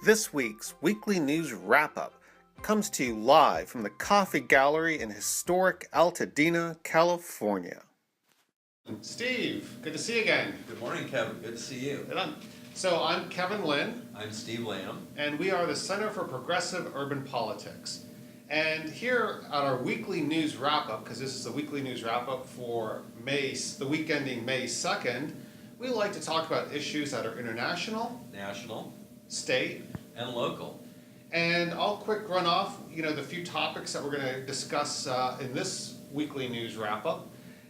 This week's weekly news wrap-up comes to you live from the Coffee Gallery in historic Altadena, California. Steve, good to see you again. Good morning, Kevin. Good to see you. So I'm Kevin Lynn. I'm Steve Lamb. And we are the Center for Progressive Urban Politics. And here at our weekly news wrap-up, because this is the weekly news wrap-up for the week ending May 2nd, we like to talk about issues that are international, National, state, and local. And I'll quick run off, the few topics that we're going to discuss in this weekly news wrap-up,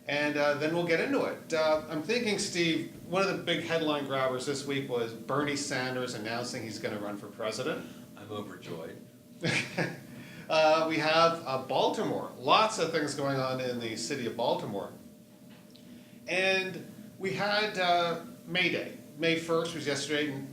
and then we'll get into it. I'm thinking, Steve, one of the big headline grabbers this week was Bernie Sanders announcing he's going to run for president. I'm overjoyed. We have Baltimore. Lots of things going on in the city of Baltimore. And we had May Day. May 1st was yesterday, and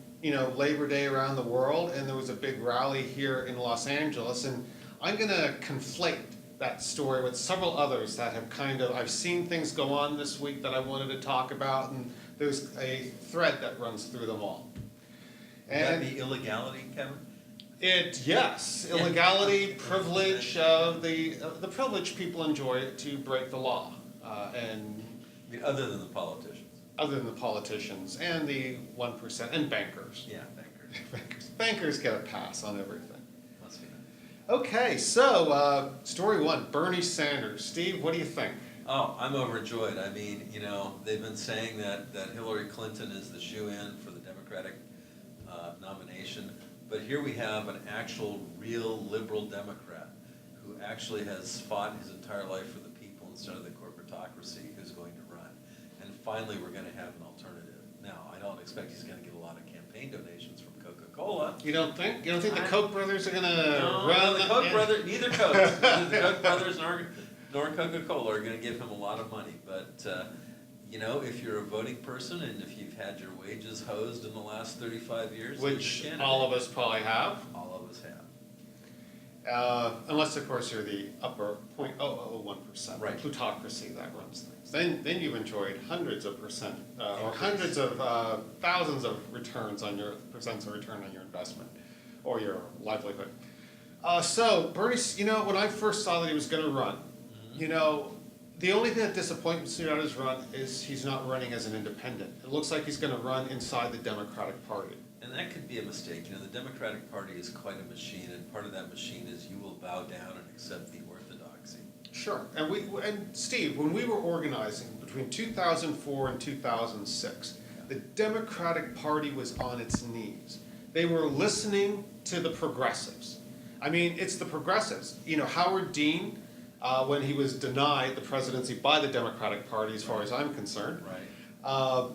Labor Day around the world, and there was a big rally here in Los Angeles, and I'm going to conflate that story with several others that have I've seen things go on this week that I wanted to talk about, and there's a thread that runs through them all. Would that be illegality, Kevin? Yes, illegality, privilege, the privilege people enjoy to break the law, and other than the politicians. Other than the politicians and the 1% and bankers. Yeah, bankers. Bankers get a pass on everything. Must be nice. Okay, so story one, Bernie Sanders. Steve, what do you think? Oh, I'm overjoyed. I mean, they've been saying that Hillary Clinton is the shoo-in for the Democratic nomination, but here we have an actual, real liberal Democrat who actually has fought his entire life for the people instead of the corporatocracy who's going to run. And finally, we're going to have an alternative. Now, I don't expect he's going to get a lot of campaign donations from Coca-Cola. You don't think? You don't think the Koch brothers are going to run? The Koch brothers, neither Koch, neither the Koch brothers nor Coca-Cola are going to give him a lot of money. But, if you're a voting person and if you've had your wages hosed in the last 35 years, which all of us probably have. All of us have. Unless, of course, you're the upper 0.001%, right. Plutocracy that runs things. Then you've enjoyed hundreds of percent, or hundreds of thousands of returns on your return on your investment or your livelihood. So Bernie, when I first saw that he was going to run, the only thing that disappoints me about his run is he's not running as an independent. It looks like he's going to run inside the Democratic Party. And that could be a mistake. The Democratic Party is quite a machine, and part of that machine is you will bow down and accept the orthodoxy. Sure. And Steve, when we were organizing between 2004 and 2006, the Democratic Party was on its knees. They were listening to the progressives. I mean, it's the progressives. Howard Dean, when he was denied the presidency by the Democratic Party, as far as I'm concerned, right.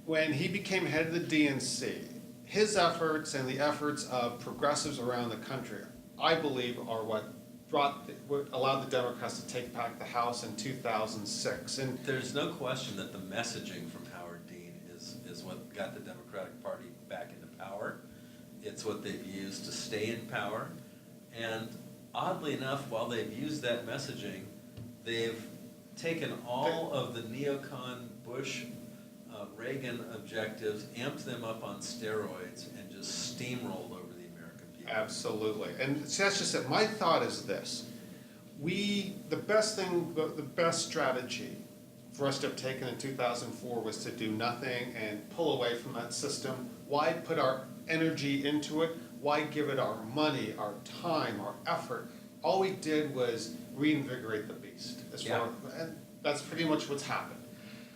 When he became head of the DNC, his efforts and the efforts of progressives around the country, I believe, are what allowed the Democrats to take back the House in 2006. And there's no question that the messaging from Howard Dean is what got the Democratic Party back into power. It's what they've used to stay in power. And oddly enough, while they've used that messaging, they've taken all of the neocon Bush Reagan objectives, amped them up on steroids, and just steamrolled over the American people. Absolutely. And so that's just it. My thought is this. The best strategy for us to have taken in 2004 was to do nothing and pull away from that system. Why put our energy into it? Why give it our money, our time, our effort? All we did was reinvigorate the beast. And that's pretty much what's happened.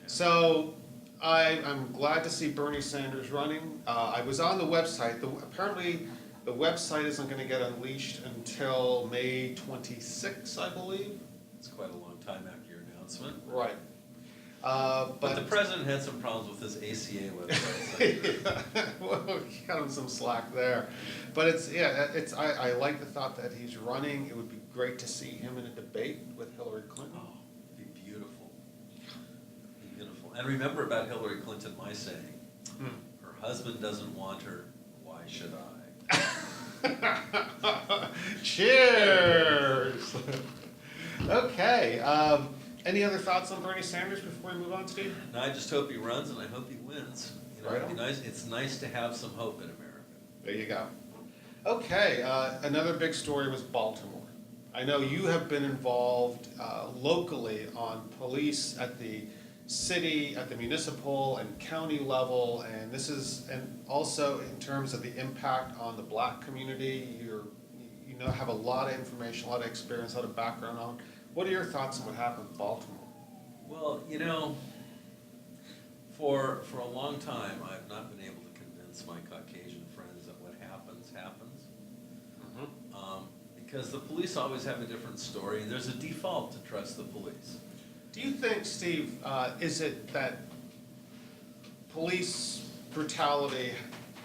Yeah. So I'm glad to see Bernie Sanders running. I was on the website. Apparently, the website isn't going to get unleashed until May 26, I believe. It's quite a long time after your announcement. Right. But the president had some problems with his ACA website. Well, got him some slack there. But I like the thought that he's running. It would be great to see him in a debate with Hillary Clinton. Oh, it'd be beautiful. And remember about Hillary Clinton, my saying, her husband doesn't want her, why should I? Cheers! Okay, any other thoughts on Bernie Sanders before we move on, Steve? No, I just hope he runs and I hope he wins. It'd be nice. It's nice to have some hope in America. There you go. Okay, another big story was Baltimore. I know you have been involved locally on police at the city, at the municipal and county level, and this is, and also in terms of the impact on the black community. You know, have a lot of information, a lot of experience, a lot of background on. What are your thoughts on what happened in Baltimore? Well, you know, for a long time, I've not been able to convince my Caucasian friends that what happens, happens. Because the police always have a different story, and there's a default to trust the police. Do you think, Steve, is it that police brutality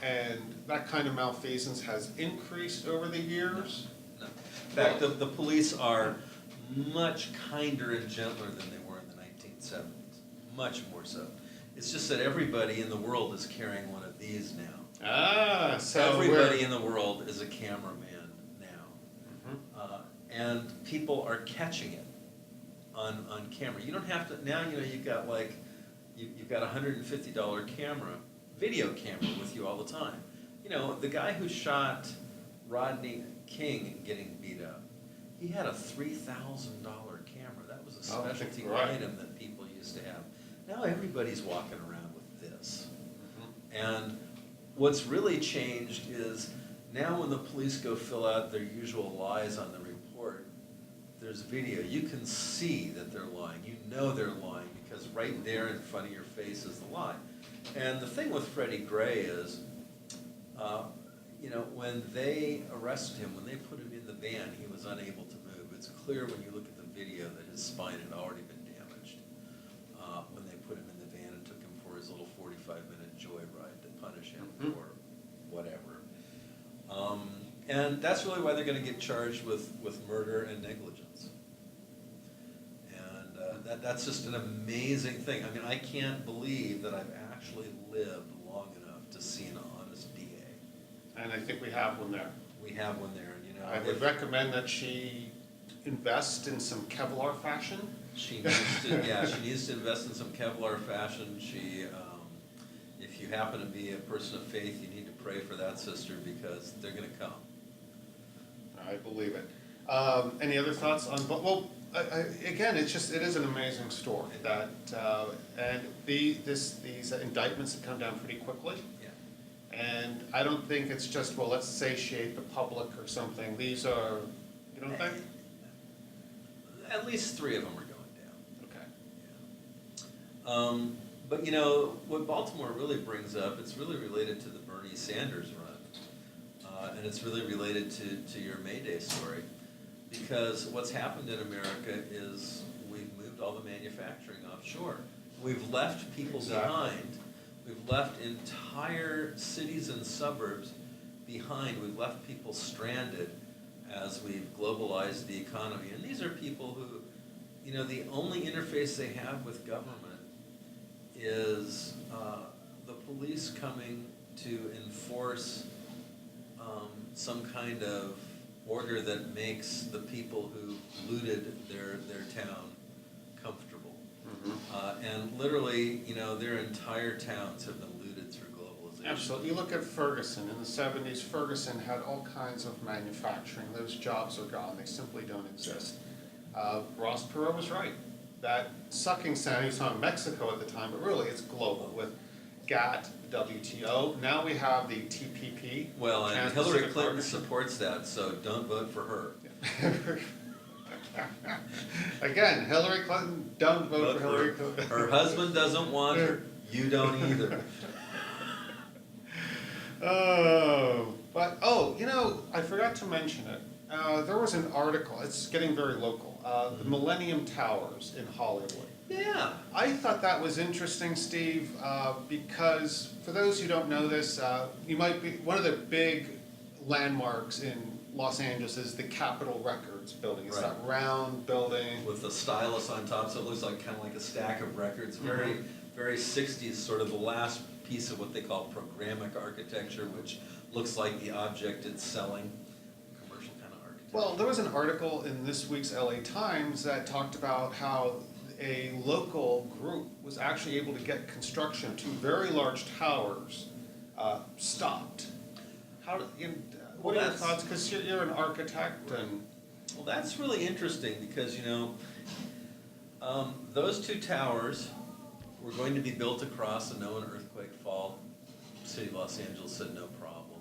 and that kind of malfeasance has increased over the years? No. In fact, the police are much kinder and gentler than they were in the 1970s. Much more so. It's just that everybody in the world is carrying one of these now. Ah, so everybody in the world is a cameraman now. And people are catching it on camera. You don't have to, now you know you've got like, you've got a $150 camera, video camera with you all the time. You know, the guy who shot Rodney King getting beat up, he had a $3,000 camera. That was a specialty item that people used to have. Now everybody's walking around with this. And what's really changed is now when the police go fill out their usual lies on the report, there's video. You can see that they're lying. You know they're lying because right there in front of your face is the lie. And the thing with Freddie Gray is, you know, when they arrested him, when they put him in the van, he was unable to move. It's clear when you look at the video that his spine had already been damaged when they put him in the van and took him for his little 45-minute joyride to punish him for whatever. And that's really why they're going to get charged with murder and negligence. And that's just an amazing thing. I mean, I can't believe that I've actually lived long enough to see an honest DA. And I think we have one there. We have one there, and you know. I would recommend that she invest in some Kevlar fashion. She needs to, yeah, she needs to invest in some Kevlar fashion. She, if you happen to be a person of faith, you need to pray for that sister because they're going to come. I believe it. Any other thoughts on? Well, again, it is an amazing story that, and these indictments have come down pretty quickly. Yeah. And I don't think it's just, well, let's satiate the public or something. These are, you don't think? At least 3 of them are going down. Okay. Yeah. But you know, what Baltimore really brings up, it's really related to the Bernie Sanders run. And it's really related to your May Day story. Because what's happened in America is we've moved all the manufacturing offshore. We've left people behind. We've left entire cities and suburbs behind. We've left people stranded as we've globalized the economy. And these are people who, you know, the only interface they have with government is the police coming to enforce some kind of order that makes the people who looted their town comfortable. And literally, you know, their entire towns have been looted through globalization. Absolutely. You look at Ferguson. In the 70s, Ferguson had all kinds of manufacturing. Those jobs are gone. They simply don't exist. Ross Perot was right. That sucking sound, he was on Mexico at the time, but really it's global with GATT, WTO. Now we have the TPP. Well, and Hillary Clinton supports that, so don't vote for her. Again, Hillary Clinton, don't vote for Hillary Clinton. Her husband doesn't want her. You don't either. You know, I forgot to mention it. There was an article, it's getting very local, the Millennium Towers in Hollywood. Yeah. I thought that was interesting, Steve, because for those who don't know this, you might be, one of the big landmarks in Los Angeles is the Capitol Records building. It's that round building. With the stylus on top, so it looks like kind of like a stack of records. Very, very 60s, sort of the last piece of what they call programmatic architecture, which looks like the object it's selling. Commercial kind of architecture. Well, there was an article in this week's LA Times that talked about how a local group was actually able to get construction of 2 very large towers stopped. How, what are your that's- thoughts, because you're an architect and, Well, that's really interesting because, those two towers were going to be built across a known earthquake fault. City of Los Angeles said no problem.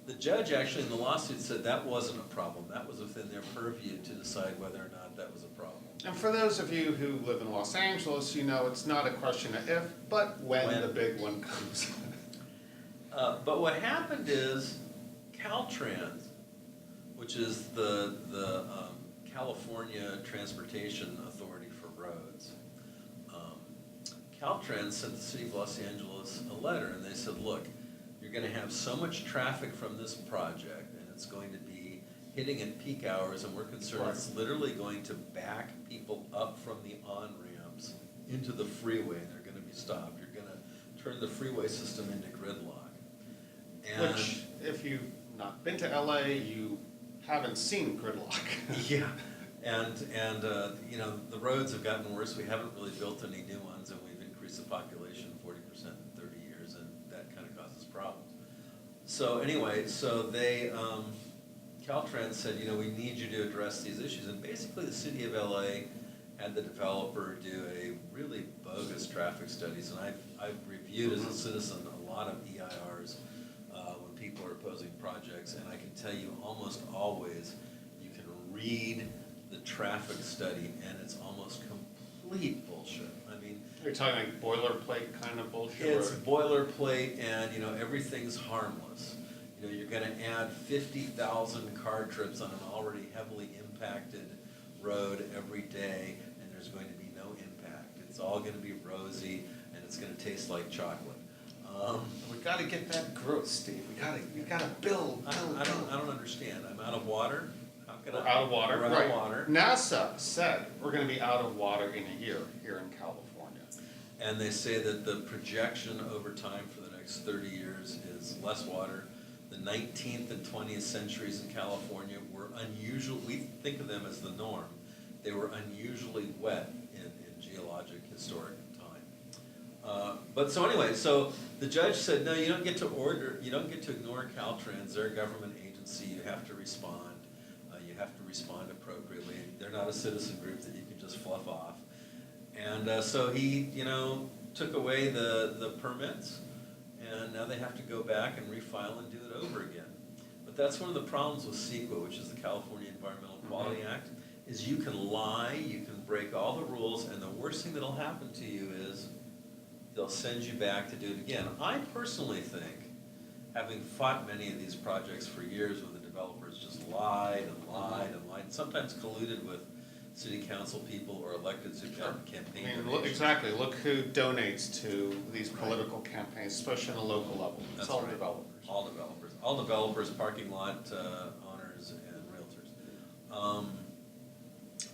The judge actually in the lawsuit said that wasn't a problem. That was within their purview to decide whether or not that was a problem. and for those of you who live in Los Angeles, you know it's not a question of if, but when the big one comes. But what happened is Caltrans, which is the California Transportation Authority for Roads, Caltrans sent the city of Los Angeles a letter, and they said, look, you're gonna have so much traffic from this project, and it's going to be hitting at peak hours, and we're concerned it's literally going to back people up from the on-ramps into the freeway, and they're gonna be stopped. You're gonna turn the freeway system into gridlock. And Which, if you've not been to LA, you haven't seen gridlock. yeah, and the roads have gotten worse. We haven't really built any new ones, and we've increased the population 40% in 30 years, and that kind of causes problems. So anyway, they Caltrans said, we need you to address these issues, and basically the city of LA had the developer do a really bogus traffic studies, and I've reviewed as a citizen a lot of EIRs when people are opposing projects, and I can tell you almost always you can read the traffic study and it's almost complete bullshit. I mean, You're talking like boilerplate kind of bullshit? it's or- boilerplate and, everything's harmless. You're gonna add 50,000 car trips on an already heavily impacted road every day, and there's going to be no impact. It's all gonna be rosy, and it's gonna taste like chocolate. We gotta get that growth, Steve. We gotta build. I don't understand. I'm out of water? How can We're I? out of water, We're out right. of water. NASA said we're gonna be out of water in a year here in California. And they say that the projection over time for the next 30 years is less water. The 19th and 20th centuries in California were unusual. We think of them as the norm. They were unusually wet in geologic historic time. But so anyway, so the judge said, no, you don't get to ignore Caltrans. They're a government agency. You have to respond. You have to respond appropriately. They're not a citizen group that you can just fluff off. And so he, took away the permits, and now they have to go back and refile and do it over again. But that's one of the problems with CEQA, which is the California Environmental Quality Act, is you can lie, you can break all the rules, and the worst thing that'll happen to you is they'll send you back to do it again. I personally think, having fought many of these projects for years where the developers just lied and lied and lied, sometimes colluded with city council people or electeds who've got campaign donations. Exactly. Look who donates to these political campaigns, especially on a local level. It's That's all right. developers. All developers, parking lot owners, and realtors.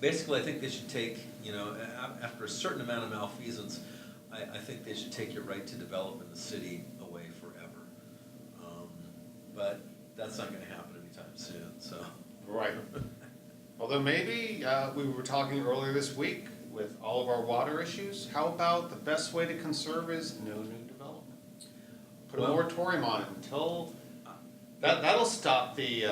Basically, I think they should take, after a certain amount of malfeasance, I think they should take your right to develop in the city away forever. But that's not gonna happen anytime soon, so. Right. Although maybe, we were talking earlier this week with all of our water issues, how about the best way to conserve is no new development? Put a Well- moratorium on it until, that'll stop the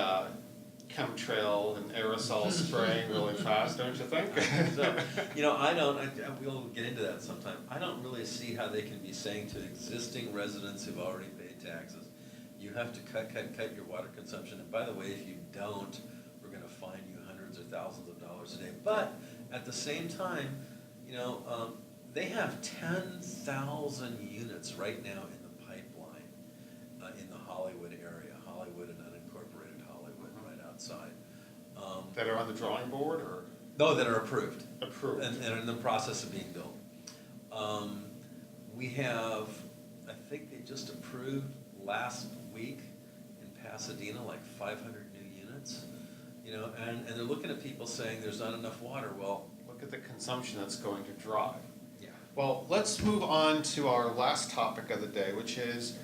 chemtrail and aerosol spraying really fast, don't you think? So, we'll get into that sometime. I don't really see how they can be saying to existing residents who've already paid taxes, you have to cut your water consumption, and by the way, if you don't, we're gonna fine you hundreds or thousands of dollars a day. But at the same time, they have 10,000 units right now in the pipeline in the Hollywood area, Hollywood and unincorporated Hollywood, right outside. That are on the drawing board or No, that are approved. approved? And are in the process of being built. We have, I think they just approved last week in Pasadena, like 500 new units. And they're looking at people saying there's not enough water. Well, Look at the consumption that's going to drive. yeah. Well, let's move on to our last topic of the day, which is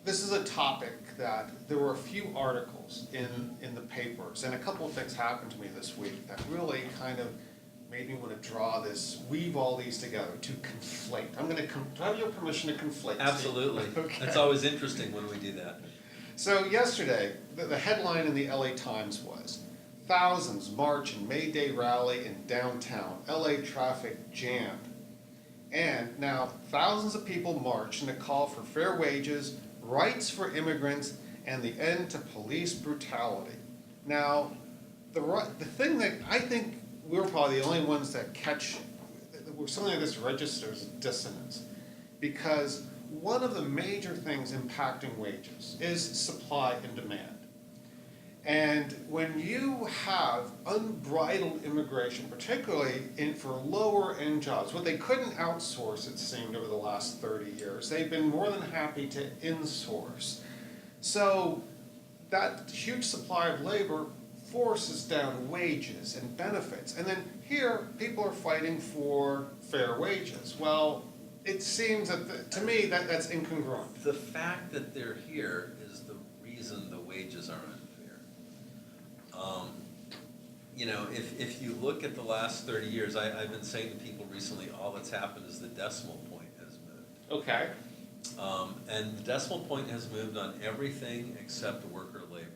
this is a topic that there were a few articles in the papers, and a couple of things happened to me this week that really kind of made me want to draw this, weave all these together to conflate. Do I have your permission to conflate? Absolutely. Okay. It's always interesting when we do that. So yesterday, the headline in the LA Times was, thousands march in May Day rally in downtown, LA traffic jammed. And now thousands of people march in a call for fair wages, rights for immigrants, and the end to police brutality. Now, the thing that I think we're probably the only ones that catch, where something like this registers dissonance, because one of the major things impacting wages is supply and demand. And when you have unbridled immigration, particularly for lower end jobs, what they couldn't outsource, it seemed, over the last 30 years, they've been more than happy to insource. So that huge supply of labor forces down wages and benefits. And then here, people are fighting for fair wages. Well, it seems that, to me, that's incongruent. The fact that they're here is the reason the wages are unfair. You know, if you look at the last 30 years, I've been saying to people recently, all that's happened is the decimal point has moved. Okay. And the decimal point has moved on everything except worker labor.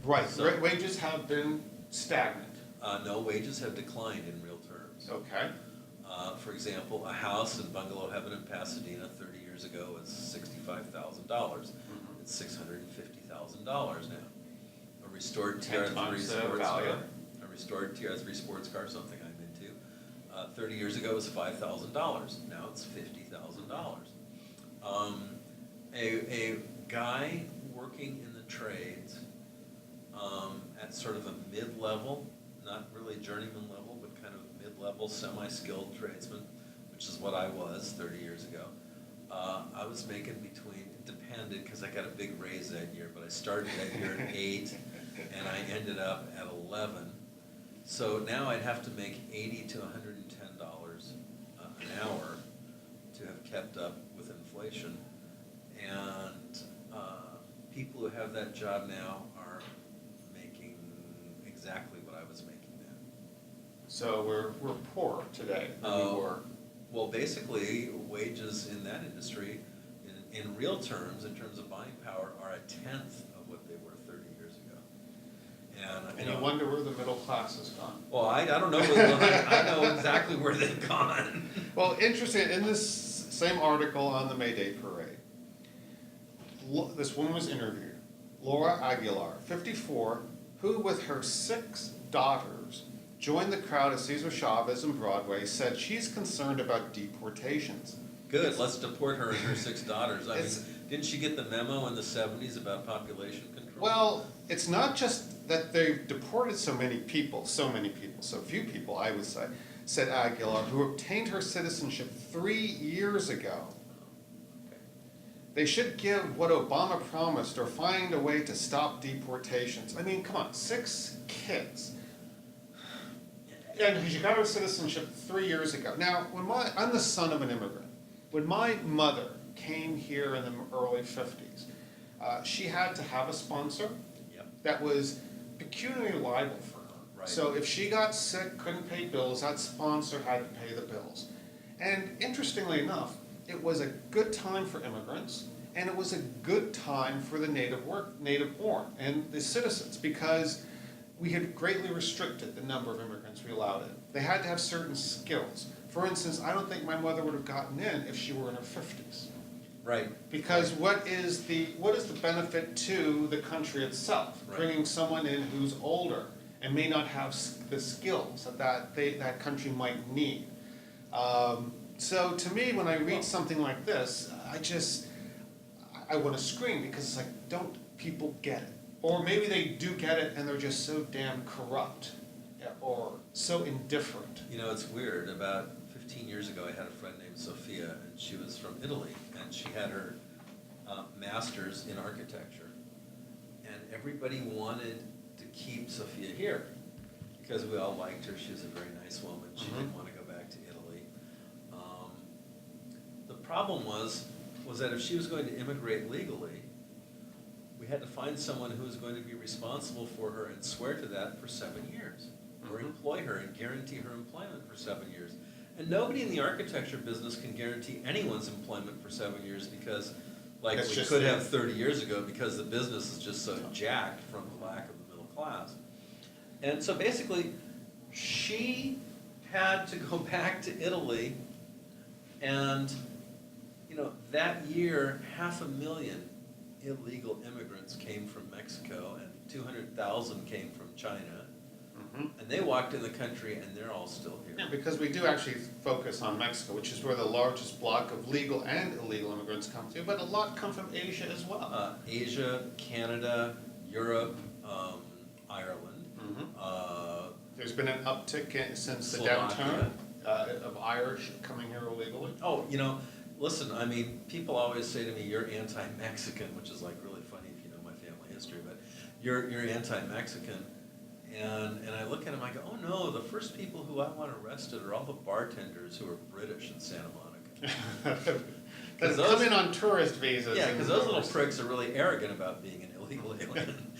Right, So- wages have been stagnant. No, wages have declined in real terms. Okay. For example, a house in Bungalow Heaven in Pasadena 30 years ago was $65,000. It's $650,000 now. A restored 10 times the sports value. car, a restored TR3 sports car, something I'm into, 30 years ago was $5,000. Now it's $50,000. A guy working in the trades at sort of a mid-level, not really journeyman level, but kind of mid-level, semi-skilled tradesman, which is what I was 30 years ago. I was making between, it depended, because I got a big raise that year, but I started that year at 8, and I ended up at 11. So now I'd have to make $80 to $110 an hour to have kept up with inflation. And people who have that job now are making exactly what I was making then. So we're poor today than we were. Well, basically, wages in that industry, in real terms, in terms of buying power, are a tenth of what they were 30 years ago. And you wonder where the middle class has gone. Well, I don't know. I know exactly where they've gone. Well, interesting, in this same article on the May Day parade, this woman was interviewed, Laura Aguilar, 54, who with her 6 daughters joined the crowd at Cesar Chavez and Broadway, said she's concerned about deportations. Good, let's deport her and her 6 daughters. I mean, didn't she get the memo in the 70s about population control? Well, it's not just that they've deported so few people, I would say, said Aguilar, who obtained her citizenship 3 years ago. They should give what Obama promised or find a way to stop deportations. I mean, come on, 6 kids. And she got her citizenship 3 years ago. Now, I'm the son of an immigrant. When my mother came here in the early 50s, she had to have a sponsor that was pecuniarily liable for her. Right. So if she got sick, couldn't pay bills, that sponsor had to pay the bills. And interestingly enough, it was a good time for immigrants, and it was a good time for the native born and the citizens, because we had greatly restricted the number of immigrants we allowed in. They had to have certain skills. For instance, I don't think my mother would have gotten in if she were in her 50s. Right. Because what is the benefit to the country itself? Right. Bringing someone in who's older and may not have the skills that country might need. So to me, when I read something like this, I want to scream, because it's like, don't people get it? Or maybe they do get it and they're just so damn corrupt or so indifferent. You know, it's weird. About 15 years ago, I had a friend named Sophia, and she was from Italy, and she had her master's in architecture. And everybody wanted to keep Sophia here because we all liked her. She was a very nice woman. She didn't want to go back to Italy. The problem was that if she was going to immigrate legally, we had to find someone who was going to be responsible for her and swear to that for 7 years. or employ her and guarantee her employment for 7 years. And nobody in the architecture business can guarantee anyone's employment for 7 years because, like That's we just could it. have 30 years ago, because the business is just so jacked from the lack of the middle class. And so basically, she had to go back to Italy, and that year, 500,000 illegal immigrants came from Mexico, and 200,000 came from China. And they walked in the country, and they're all still here. Yeah, because we do actually focus on Mexico, which is where the largest block of legal and illegal immigrants come to, but a lot come from Asia as well. Asia, Canada, Europe, Ireland. There's been an uptick since the Slovakia. downturn of Irish coming here illegally. Oh, listen, I mean, people always say to me, you're anti-Mexican, which is like really funny if you know my family history, but you're anti-Mexican. And I look at them, I go, oh no, the first people who I want arrested are all the bartenders who are British in Santa Monica. That come in on tourist visas. Yeah, because those little pricks are really arrogant about being an illegal alien.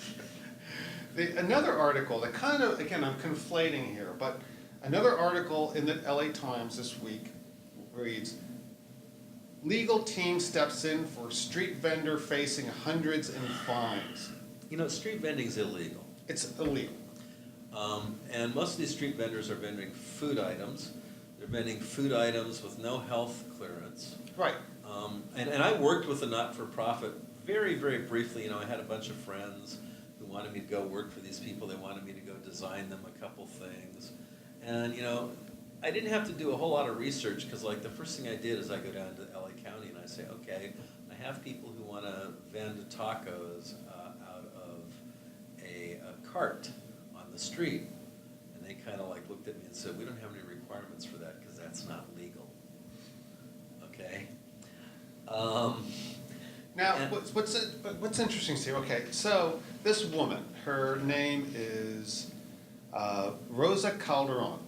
Another article that kind of, again, I'm conflating here, but another article in the LA Times this week reads, legal team steps in for street vendor facing hundreds in fines. Street vending's illegal. It's illegal. And most of these street vendors are vending food items. They're vending food items with no health clearance. Right. And I worked with a not-for-profit very, very briefly. I had a bunch of friends who wanted me to go work for these people. They wanted me to go design them a couple things. And, I didn't have to do a whole lot of research because, like, the first thing I did is I go down to LA County and I say, okay, I have people who want to vend tacos out of a cart on the street. And they kind of like looked at me and said, we don't have any requirements for that because that's not legal. Okay? Now, what's interesting here, okay, so this woman, her name is Rosa Calderon.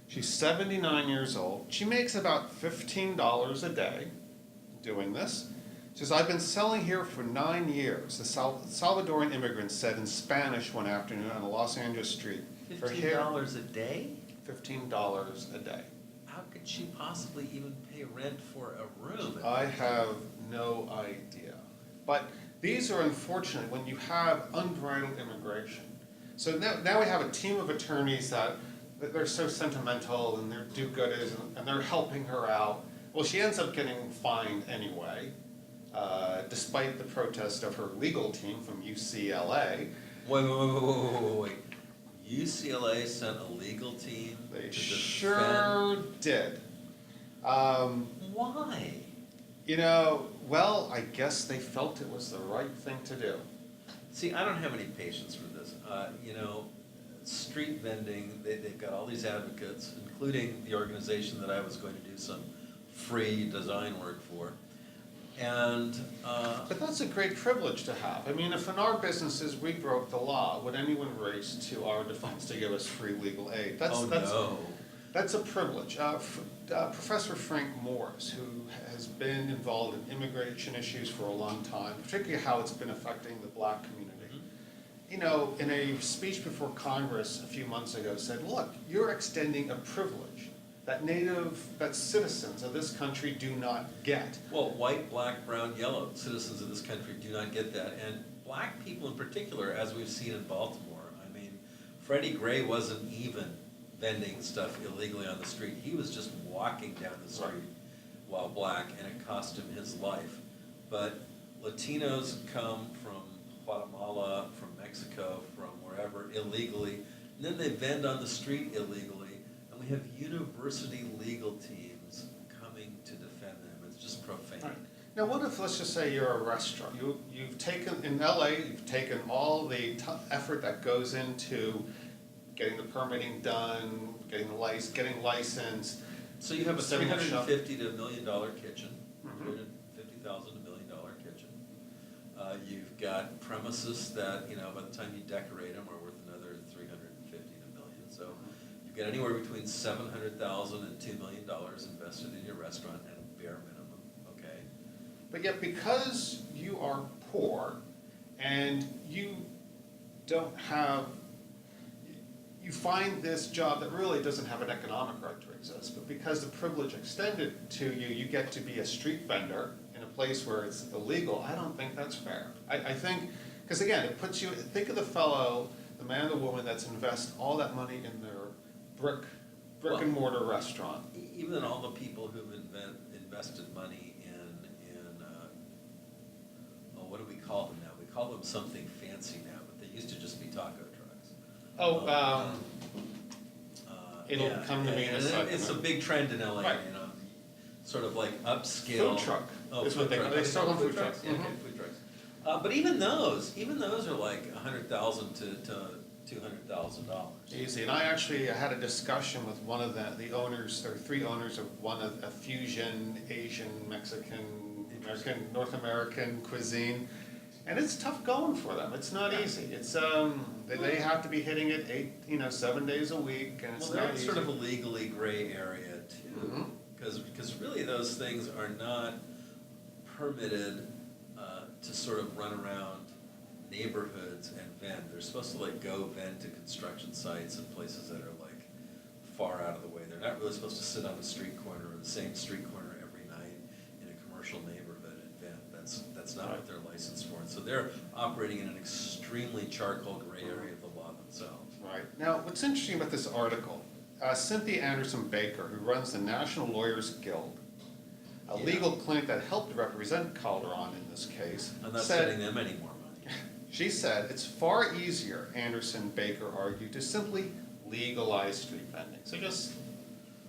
She's 79 years old. She makes about $15 a day doing this. She says, I've been selling here for 9 years, the Salvadoran immigrant said in Spanish one afternoon on a Los Angeles street. $15 a day? $15 a day. How could she possibly even pay rent for a room? I have no idea. But these are unfortunate when you have unbridled immigration. So now we have a team of attorneys that they're so sentimental and they're do-gooders and they're helping her out. Well, she ends up getting fined anyway, despite the protest of her legal team from UCLA. Wait. UCLA sent a legal team They to sure did. Why? Well, I guess they felt it was the right thing to do. See, I don't have any patience for this. Street vending, they've got all these advocates, including the organization that I was going to do some free design work for. And But that's a great privilege to have. I mean, if in our businesses we broke the law, would anyone race to our defense to give us free legal aid? That's a privilege. Professor Frank Morris, who has been involved in immigration issues for a long time, particularly how it's been affecting the black community, in a speech before Congress a few months ago said, look, you're extending a privilege that citizens of this country do not get. Well, white, black, brown, yellow citizens of this country do not get that. And black people in particular, as we've seen in Baltimore, I mean, Freddie Gray wasn't even vending stuff illegally on the street. He was just walking down the street while black, and it cost him his life. But Latinos come from Guatemala, from Mexico, from wherever illegally, and then they vend on the street illegally, and we have university legal teams coming to defend them. It's just profane. Right. Now, what if, let's just say you're a restaurant. You've taken, in LA, you've taken all the effort that goes into getting the permitting done, getting licensed. So you have a setting up $350 shop. to $1 million kitchen, $350,000 to $1 million kitchen. You've got premises that, by the time you decorate them, are worth another $350 to $1 million. So you've got anywhere between $700,000 and $2 million invested in your restaurant at a bare minimum, okay? But yet, because you are poor and you don't have, you find this job that really doesn't have an economic right to exist, but because the privilege extended to you, you get to be a street vendor in a place where it's illegal. I don't think that's fair. I think, because again, it puts you, think of the fellow, the man or the woman that's invested all that money in their brick and mortar restaurant. Even all the people who've invested money in what do we call them now? We call them something fancy now, but they used to just be taco trucks. It'll come to me in a second. It's a big trend in LA, Right. you know, sort of like upscale. Food truck is food what they truck. they sell them Food food trucks. Yeah, okay, food trucks. But even those are like $100,000 to $200,000. Easy, and I had a discussion with one of the owners, there are three owners of one of a fusion Asian, Mexican, American, North American cuisine, and it's tough going for them. It's not easy. It's they have to be hitting it 7 days a week, and it's Well, not that's easy. sort of a legally gray area too, because really those things are not permitted to sort of run around neighborhoods and vent. They're supposed to like go vent to construction sites and places that are like far out of the way. They're not really supposed to sit on a street corner or the same street corner every night in a commercial neighborhood and vent. That's not what they're licensed for. And so they're operating in an extremely charcoal gray area of the law themselves. Right. Now, what's interesting about this article, Cynthia Anderson Baker, who runs the National Lawyers Guild, a legal clinic that helped represent Calderon in this case, I'm not said, sending them any more money. she said, it's far easier, Anderson Baker argued, to simply legalize street vending. So just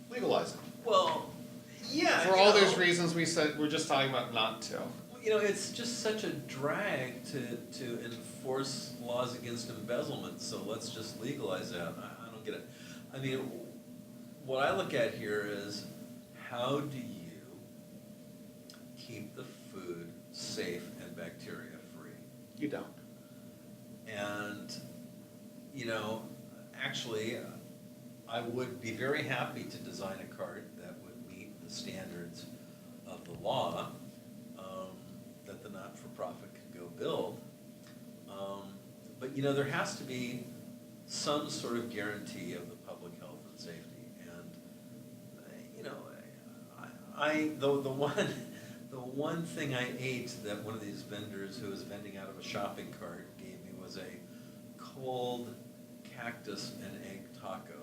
legalize it. Well, yeah. For all those reasons we said, we're just talking about not to. You know, it's just such a drag to enforce laws against embezzlement, so let's just legalize that. I don't get it. I mean, what I look at here is, how do you keep the food safe and bacteria free? You don't. And, actually, I would be very happy to design a cart that would meet the standards of the law that the not-for-profit could go build. But, there has to be some sort of guarantee of the public health and safety. And, the one thing I ate that one of these vendors who was vending out of a shopping cart gave me was a cold cactus and egg taco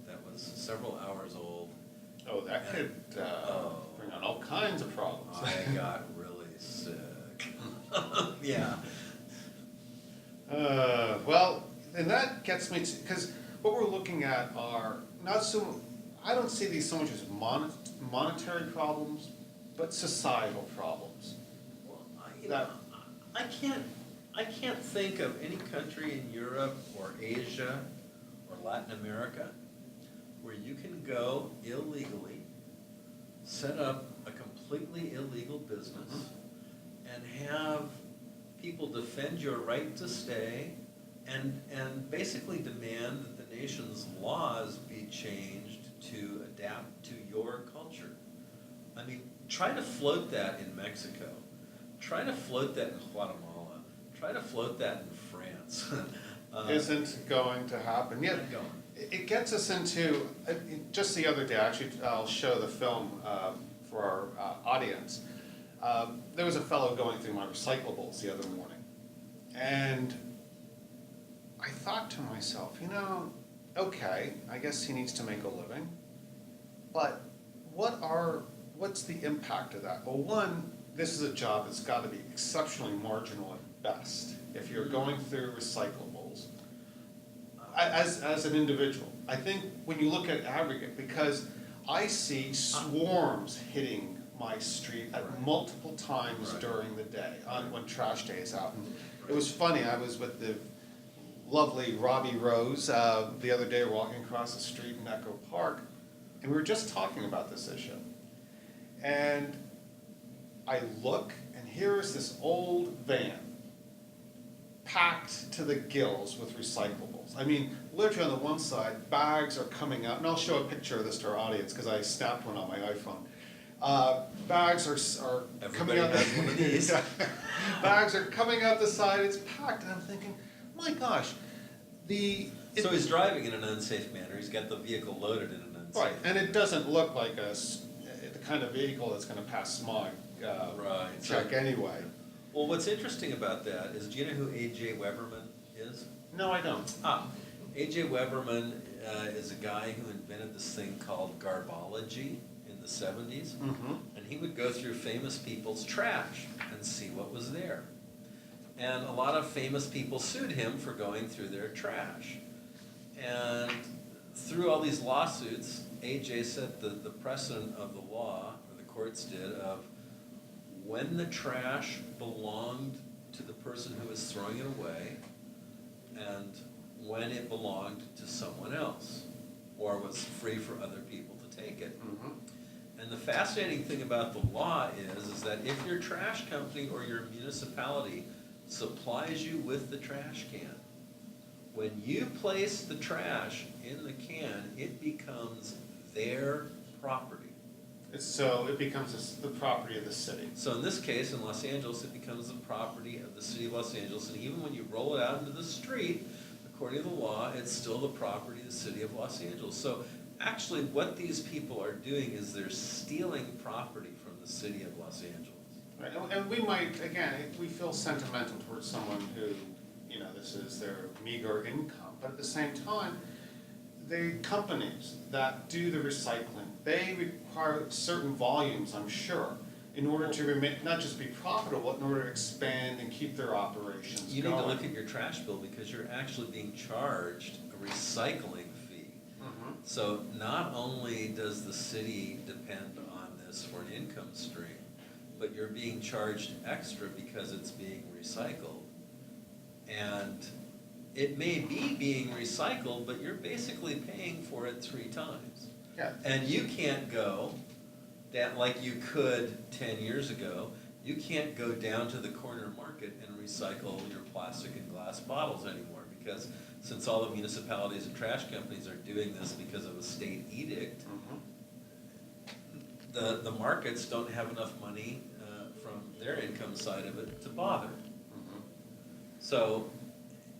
that was several hours old. Oh, that could bring on all kinds of problems. I got really sick. Yeah. Well, and that gets me to, because what we're looking at are not so, I don't see these so much as monetary problems, but societal problems. Well, I can't think of any country in Europe or Asia or Latin America where you can go illegally, set up a completely illegal business, and have people defend your right to stay and basically demand that the nation's laws be changed to adapt to your culture. I mean, try to float that in Mexico. Try to float that in Guatemala. Try to float that in France. Isn't going to happen. Yeah, Not going. it gets us into, just the other day, actually, I'll show the film for our audience. There was a fellow going through my recyclables the other morning, and I thought to myself, okay, I guess he needs to make a living, but what's the impact of that? Well, one, this is a job that's got to be exceptionally marginal at best if you're going through recyclables as an individual. I think when you look at aggregate, because I see swarms hitting my street at multiple times during the day when trash day is out. And it was funny, I was with the lovely Robbie Rose the other day walking across the street in Echo Park, and we were just talking about this issue. And I look, and here is this old van packed to the gills with recyclables. I mean, literally on the one side, bags are coming out, and I'll show a picture of this to our audience because I snapped one on my iPhone. Bags are coming out. Everybody has one of these. Bags are coming out the side. It's packed, and I'm thinking, my gosh, So he's driving in an unsafe manner, he's got the vehicle loaded in an unsafe Right, and manner. it doesn't look like the kind of vehicle that's gonna pass smog, Right. check anyway. Well, what's interesting about that is, do you know who A.J. Weberman is? No, I don't. A.J. Weberman is a guy who invented this thing called garbology in the 70s. Mm-hmm. And he would go through famous people's trash and see what was there. And a lot of famous people sued him for going through their trash. And through all these lawsuits, A.J. set the precedent of the law, or the courts did, of when the trash belonged to the person who was throwing it away, and when it belonged to someone else, or was free for other people to take it. Mm-hmm. And the fascinating thing about the law is that if your trash company or your municipality supplies you with the trash can, when you place the trash in the can, it becomes their property. So it becomes the property of the city. So in this case, in Los Angeles, it becomes the property of the city of Los Angeles, and even when you roll it out into the street, according to the law, it's still the property of the city of Los Angeles. So actually, what these people are doing is they're stealing property from the city of Los Angeles. Right, and we might, again, we feel sentimental towards someone who, this is their meager income, but at the same time, the companies that do the recycling, they require certain volumes, I'm sure, in order to remain, not just be profitable, in order to expand and keep their operations You going. need to look at your trash bill because you're actually being charged a recycling fee. Mm-hmm. So not only does the city depend on this for an income stream, but you're being charged extra because it's being recycled. And it may be being recycled, but you're basically paying for it 3 times. Yeah. And you can't go that like you could 10 years ago. You can't go down to the corner market and recycle your plastic and glass bottles anymore, because since all the municipalities and trash companies are doing this because of a state edict, Mm-hmm. the markets don't have enough money from their income side of it to bother. Mm-hmm. So,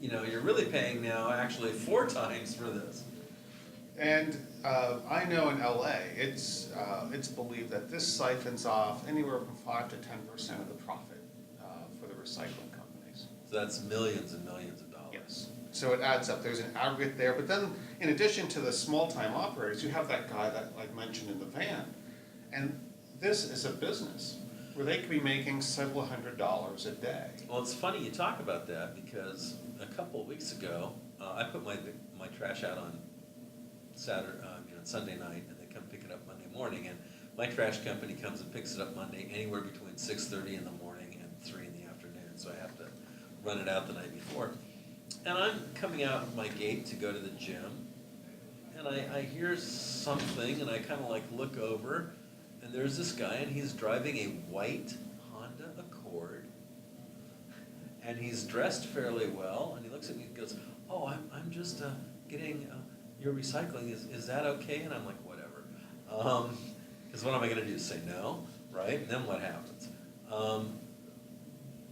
you're really paying now actually 4 times for this. And I know in LA, it's believed that this siphons off anywhere from 5 to 10% of the profit for the recycling companies. So that's millions and millions of dollars. Yes. So it adds up. There's an aggregate there. But then, in addition to the small-time operators, you have that guy that I mentioned in the van. And this is a business where they could be making several $100s a day. Well, it's funny you talk about that, because a couple of weeks ago, I put my trash out on Sunday night, and they come pick it up Monday morning. And my trash company comes and picks it up Monday anywhere between 6:30 in the morning and 3 in the afternoon. So I have to run it out the night before. And I'm coming out of my gate to go to the gym, and I hear something, and I kind of look over, and there's this guy, and he's driving a white Honda Accord, and he's dressed fairly well, and he looks at me and goes, "Oh, I'm just getting your recycling. Is that okay?" And I'm like, "Whatever," because what am I going to do? Say no, right? And then what happens?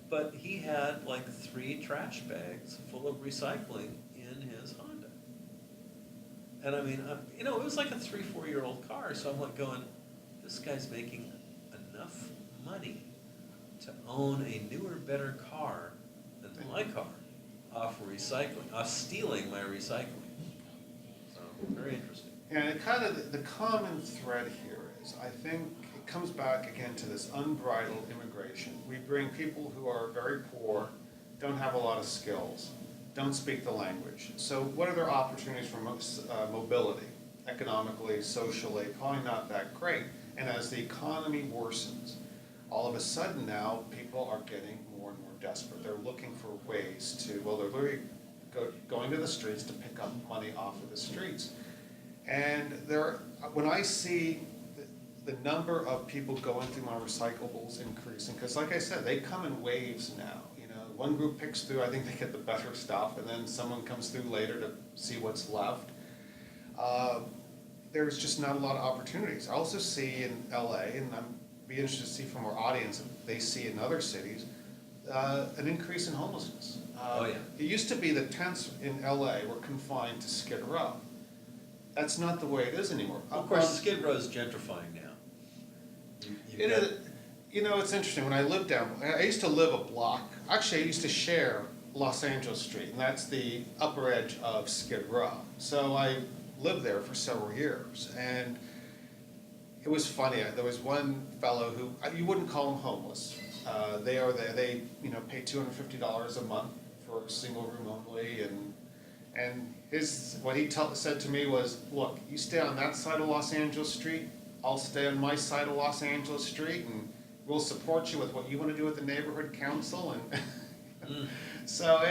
But he had 3 trash bags full of recycling in his Honda. And I mean, it was like a 3-4-year-old car, so I'm going, this guy's making enough money to own a newer, better car than my car off recycling, off stealing my recycling. So, very interesting. And it kind of, the common thread here is, I think it comes back again to this unbridled immigration. We bring people who are very poor, don't have a lot of skills, don't speak the language. So what are their opportunities for mobility? Economically, socially, probably not that great. And as the economy worsens, all of a sudden now, people are getting more and more desperate. They're looking for ways to, they're literally going to the streets to pick up money off of the streets. And when I see the number of people going through my recyclables increasing, because like I said, they come in waves now. One group picks through, I think they get the better stuff, and then someone comes through later to see what's left. There's just not a lot of opportunities. I also see in LA, and I'm be interested to see from our audience if they see in other cities, an increase in homelessness. Oh, yeah. It used to be that tents in LA were confined to Skid Row. That's not the way it is anymore. Of course, Skid Row's gentrifying now. You've It got- is, you know, it's interesting, when I lived down, I used to live a block, actually I used to share Los Angeles Street, and that's the upper edge of Skid Row. So I lived there for several years, and it was funny, there was one fellow who, you wouldn't call him homeless. They pay $250 a month for a single room only, and what he said to me was, look, you stay on that side of Los Angeles Street, I'll stay on my side of Los Angeles Street, and we'll support you with what you want to do with the neighborhood council, and so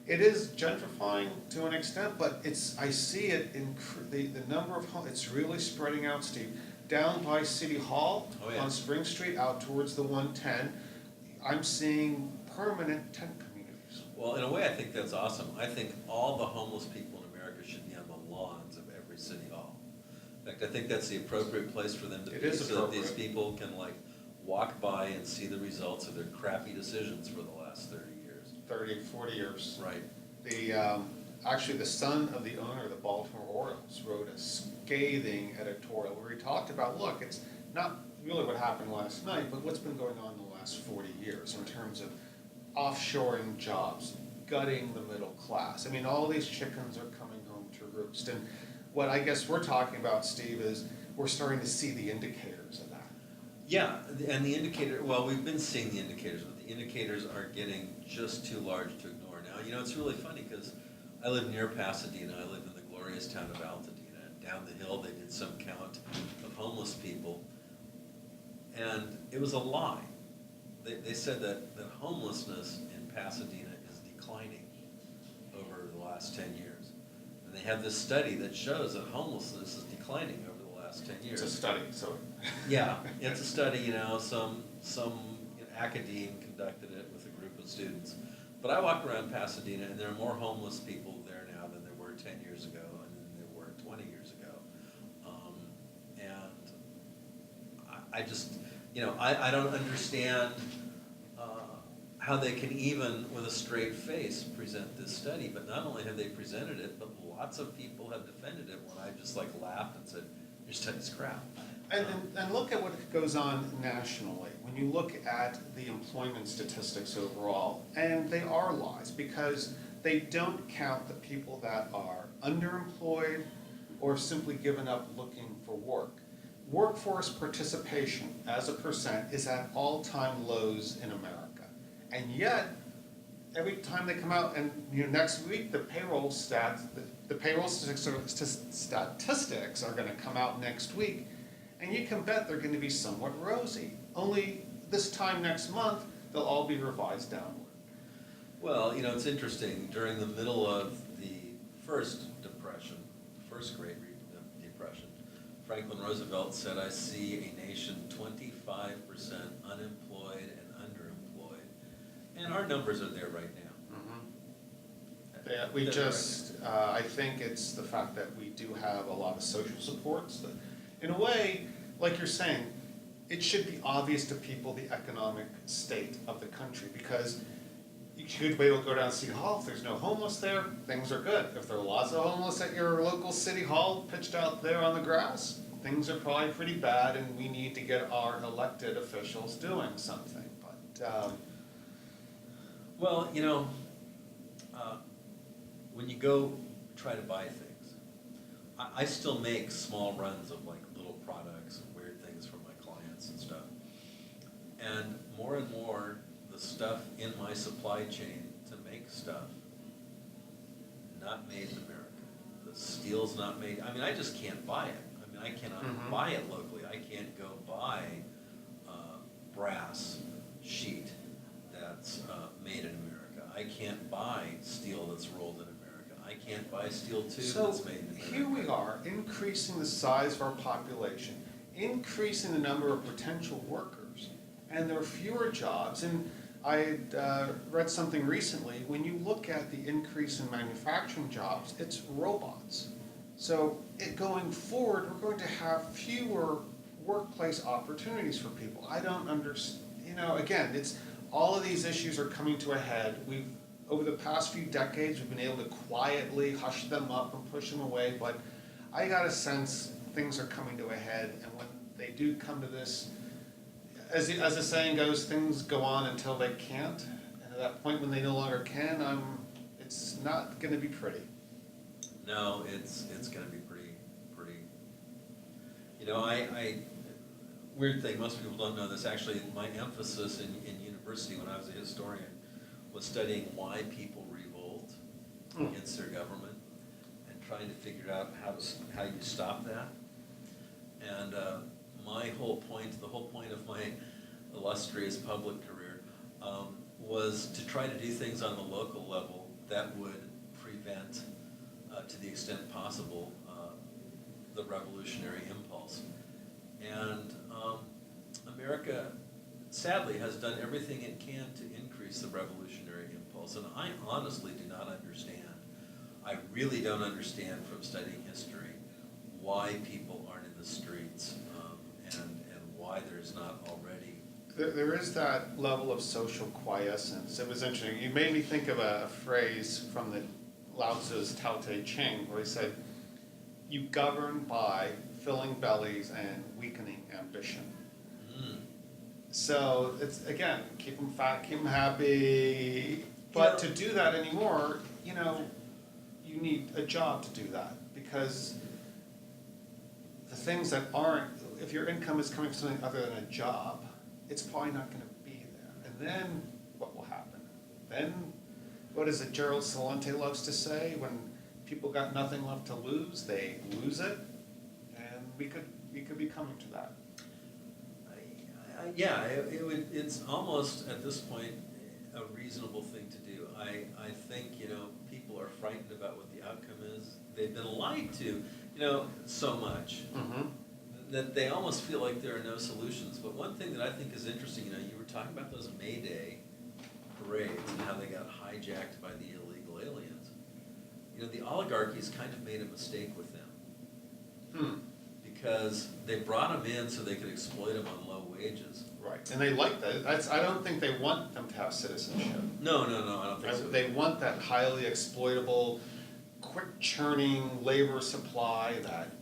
it is gentrifying to an extent, but I see it in the number of homes, it's really spreading out, Steve. Down by City Hall, Oh, yeah. on Spring Street, out towards the 110, I'm seeing permanent tent communities. Well, in a way, I think that's awesome. I think all the homeless people in America should be on the lawns of every city hall. In fact, I think that's the appropriate place for them to It be, is so that these appropriate. people can walk by and see the results of their crappy decisions for the last 30 years. 30, 40 years. Right. Actually, the son of the owner of the Baltimore Orioles wrote a scathing editorial where he talked about, look, it's not really what happened last night, but what's been going on the last 40 years in terms of offshoring jobs, gutting the middle class. I mean, all these chickens are coming home to roost. And what I guess we're talking about, Steve, is we're starting to see the indicators of that. Yeah, and the indicator, well, we've been seeing the indicators, but the indicators are getting just too large to ignore. Now, it's really funny because I live near Pasadena. I live in the glorious town of Altadena. And down the hill, they did some count of homeless people, and it was a lie. They said that homelessness in Pasadena is declining over the last 10 years. And they have this study that shows that homelessness is declining over the last 10 years. It's a study, so. Yeah, it's a study, some academe conducted it with a group of students. But I walk around Pasadena, and there are more homeless people there now than there were 10 years ago, and than there were 20 years ago. And I just, I don't understand how they can even, with a straight face, present this study. But not only have they presented it, but lots of people have defended it when I just laughed and said, your study's crap. And look at what goes on nationally. When you look at the employment statistics overall, and they are lies because they don't count the people that are underemployed or simply given up looking for work. Workforce participation as a percent is at all-time lows in America. And yet, every time they come out, and next week the payroll stats, the payroll statistics are going to come out next week. And you can bet they're going to be somewhat rosy. Only this time next month, they'll all be revised downward. Well, it's interesting. During the middle of the first depression, first Great Depression, Franklin Roosevelt said, I see a nation 25% unemployed and underemployed. And our numbers are there right now. Mm-hmm. Yeah, we They're just, I think it's the fact that we do have a lot of social supports that, in a way, like you're saying, it should be obvious to people the economic state of the country, because you could be able to go down to City Hall, if there's no homeless there, things are good. If there are lots of homeless at your local City Hall pitched out there on the grass, things are probably pretty bad, and we need to get our elected officials doing something. But Well, when you go try to buy things, I still make small runs of little products and weird things for my clients and stuff. And more, the stuff in my supply chain to make stuff, not made in America. The steel's not made, I just can't buy it. I cannot Mhm. buy it locally. I can't go buy brass sheet that's made in America. I can't buy steel that's rolled in America. I can't buy steel tube that's made in America. So here we are, increasing the size of our population, increasing the number of potential workers, and there are fewer jobs. And I read something recently, when you look at the increase in manufacturing jobs, it's robots. So going forward, we're going to have fewer workplace opportunities for people. I don't understand, again, it's all of these issues are coming to a head. Over the past few decades, we've been able to quietly hush them up and push them away, but I got a sense things are coming to a head, and when they do come to this, as the saying goes, things go on until they can't, and at that point when they no longer can, it's not gonna be pretty. No, it's gonna be pretty, you know, weird thing, most people don't know this, actually, my emphasis in university when I was a historian was studying why people revolt against their government and trying to figure out how you stop that. And my whole point, the whole point of my illustrious public career, was to try to do things on the local level that would prevent, to the extent possible, the revolutionary impulse. And America, sadly, has done everything it can to increase the revolutionary impulse, and I honestly do not understand. I really don't understand from studying history why people aren't in the streets, and why there's not already. There is that level of social quiescence. It was interesting. You made me think of a phrase from the Lao Tzu's Tao Te Ching, where he said, "You govern by filling bellies and weakening ambition." So it's, again, keep them fat, keep them happy. But to do that anymore, you need a job to do that, because the things that aren't, if your income is coming from something other than a job, it's probably not going to be there. And then what will happen? Then, what is it Gerald Celente loves to say? When people got nothing left to lose, they lose it. And we could be coming to that. Yeah, it's almost at this point a reasonable thing to do. I think, people are frightened about what the outcome is. They've been lied to, so much that they almost feel like there are no solutions. But one thing that I think is interesting, you were talking about those May Day parades and how they got hijacked by the illegal aliens. The oligarchies kind of made a mistake with them. Because they brought them in so they could exploit them on low wages. Right, and they like that. I don't think they want them to have citizenship. No, I don't think so. They want that highly exploitable, quick churning labor supply that.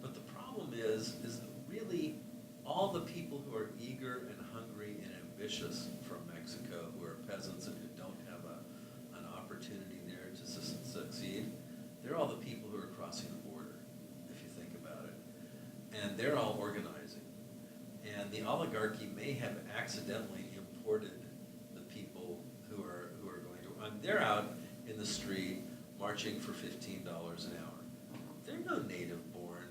But the problem is that really all the people who are eager and hungry and ambitious from Mexico, who are peasants and who don't have an opportunity there to succeed, they're all the people who are crossing the border, if you think about it. And they're all organizing. And the oligarchy may have accidentally imported the people who are going to. They're out in the street marching for $15 an hour. They're no native-born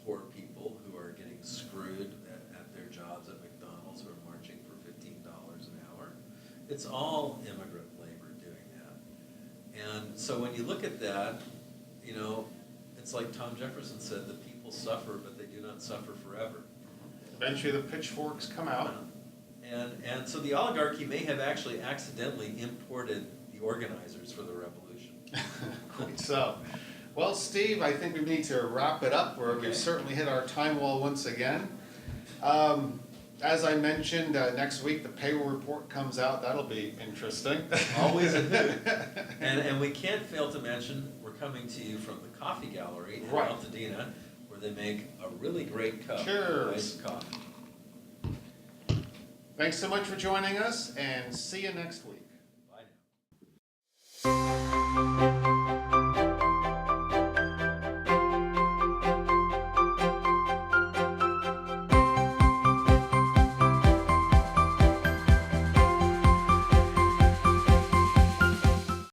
poor people who are getting screwed at their jobs at McDonald's who are marching for $15 an hour. It's all immigrant labor doing that. And so when you look at that, it's like Tom Jefferson said, the people suffer, but they do not suffer forever. Eventually the pitchforks come out. And so the oligarchy may have actually accidentally imported the organizers for the revolution. Quite so. Well, Steve, I think we need to wrap it up. We've certainly hit our time wall once again. As I mentioned, next week the payroll report comes out. That'll be interesting. Always a hoot. And we can't fail to mention we're coming to you from the Coffee Gallery in Altadena, where they make a really great cup of iced coffee. Thanks so much for joining us, and see you next week.